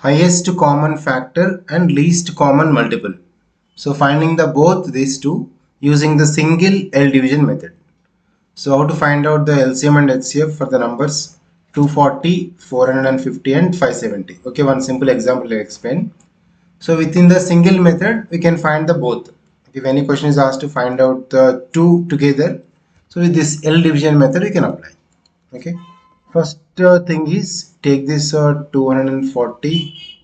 highest common factor and least common multiple. So finding the both these two using the single L division method. So how to find out the LCM and HCF for the numbers 240, 450 and 570. Okay, one simple example I explain. So within the single method, we can find the both. If any question is asked to find out the two together, so with this L division method, we can apply. Okay. First thing is take this 240.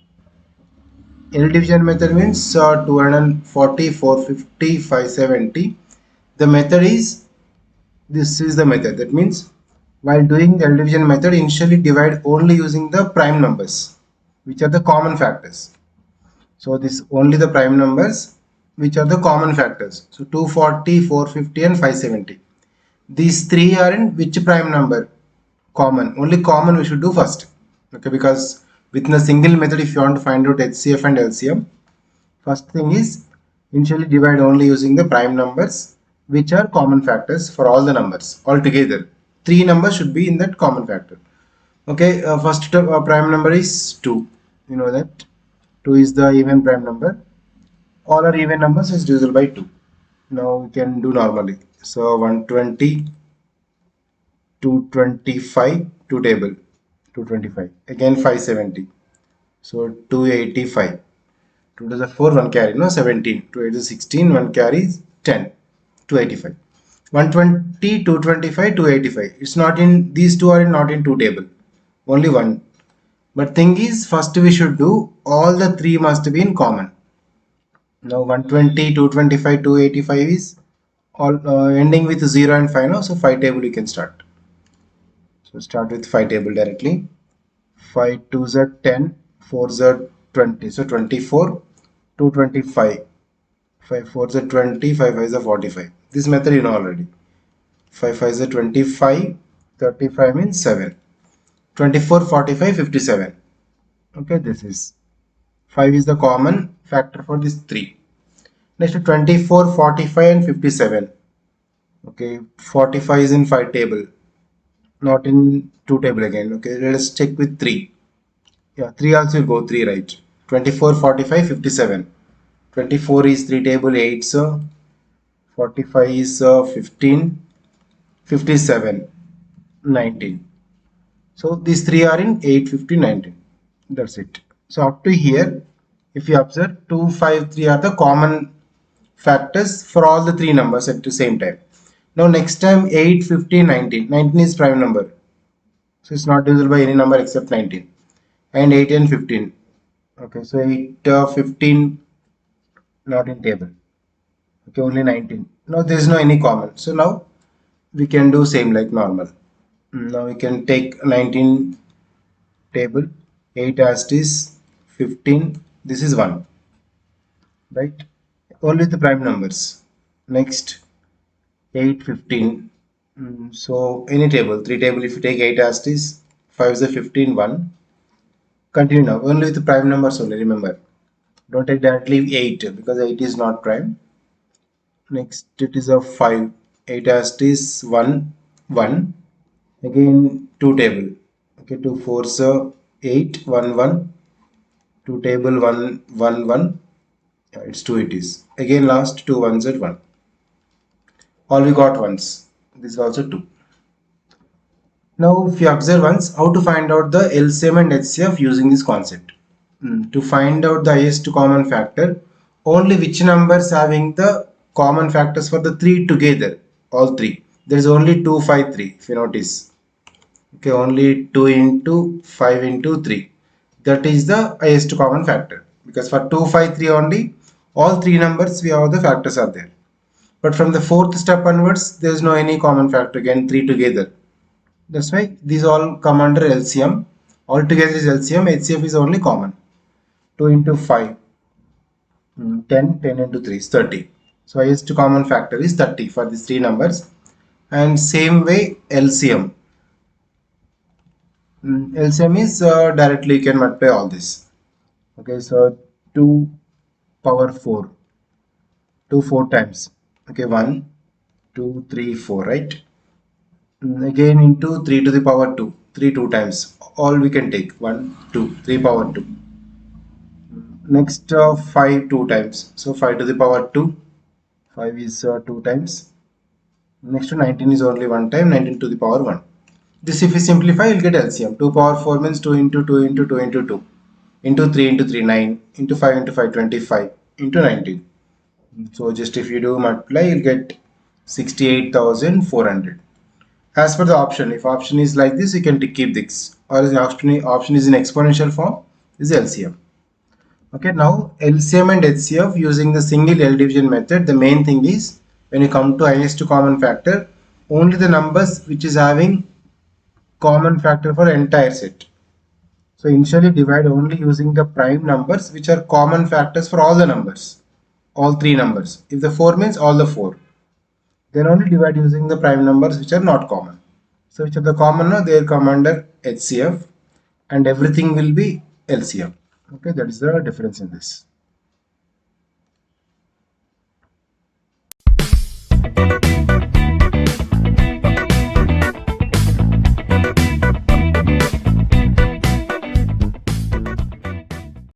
L division method means 240, 450, 570. The method is, this is the method. That means while doing the L division method, initially divide only using the prime numbers, which are the common factors. So this only the prime numbers which are the common factors. So 240, 450 and 570. These three are in which prime number? Common. Only common we should do first. Okay, because within a single method if you want to find out HCF and LCM, first thing is initially divide only using the prime numbers which are common factors for all the numbers altogether. Three numbers should be in that common factor. Okay, first prime number is 2. You know that 2 is the even prime number. All are even numbers is divisible by 2. Now we can do normally. So 120, 225, 2 table, 225. Again 570. So 285. 2 to the 4, 1 carry, no 17. 2 8 is 16, 1 carry is 10. 285. 120, 225, 285. It's not in, these two are not in 2 table. Only one. But thing is, first we should do all the three must be in common. Now 120, 225, 285 is all ending with 0 and 5 now. So 5 table you can start. So start with 5 table directly. 5 2s are 10, 4s are 20. So 24, 225. 5 4s are 20, 5 5s are 45. This method you know already. 5 5s are 25, 35 means 7. 24, 45, 57. Okay, this is 5 is the common factor for this 3. Next 24, 45 and 57. Okay, 45 is in 5 table, not in 2 table again. Okay, let us check with 3. Yeah, 3 also will go 3, right? 24, 45, 57. 24 is 3 table 8, so 45 is 15, 57, 19. So these three are in 8, 15, 19. That's it. So up to here, if you observe 2, 5, 3 are the common factors for all the three numbers at the same time. Now next time 8, 15, 19. 19 is prime number. So it's not divisible by any number except 19. And 8 and 15. Okay, so 8, 15 not in table. Okay, only 19. Now there is no any common. So now we can do same like normal. Now we can take 19 table, 8 as is, 15. This is 1. Right? Only the prime numbers. Next 8, 15. So any table, 3 table, if you take 8 as is, 5 is a 15, 1. Continue now. Only with the prime numbers only, remember. Don't take directly 8 because 8 is not prime. Next it is a 5. 8 as is 1, 1. Again 2 table. Okay, 2 4s 8, 1, 1. 2 table 1, 1, 1. Yeah, it's 2 it is. Again last 2 ones at 1. All we got ones. This is also 2. Now if you observe once how to find out the LCM and HCF using this concept. To find out the highest common factor, only which numbers having the common factors for the 3 together, all 3. There is only 2, 5, 3 if you notice. Okay, only 2 into 5 into 3. That is the highest common factor. Because for 2, 5, 3 only, all 3 numbers we have the factors are there. But from the 4th step onwards, there is no any common factor, again 3 together. That's why these all come under LCM. All together is LCM, HCF is only common. 2 into 5, 10, 10 into 3 is 30. So highest common factor is 30 for these 3 numbers. And same way LCM. LCM is directly you can multiply all this. Okay, so 2 power 4. 2 4 times. Okay, 1, 2, 3, 4, right? Again into 3 to the power 2. 3 2 times. All we can take. 1, 2, 3 power 2. Next 5 2 times. So 5 to the power 2. 5 is 2 times. Next to 19 is only 1 time. 19 to the power 1. This if we simplify, you'll get LCM. 2 power 4 means 2 into 2 into 2 into 2 into 3 into 3 9 into 5 into 5 25 into 19. So just if you do multiply, you'll get 68,400. As per the option, if option is like this, you can keep this. Or if the option is in exponential form, is LCM. Okay, now LCM and HCF using the single L division method, the main thing is when you come to highest common factor, only the numbers which is having common factor for entire set. So initially divide only using the prime numbers which are common factors for all the numbers, all three numbers. If the 4 means all the 4, then only divide using the prime numbers which are not common. So which are the common now, they come under HCF and everything will be LCM. Okay, that is the difference in this.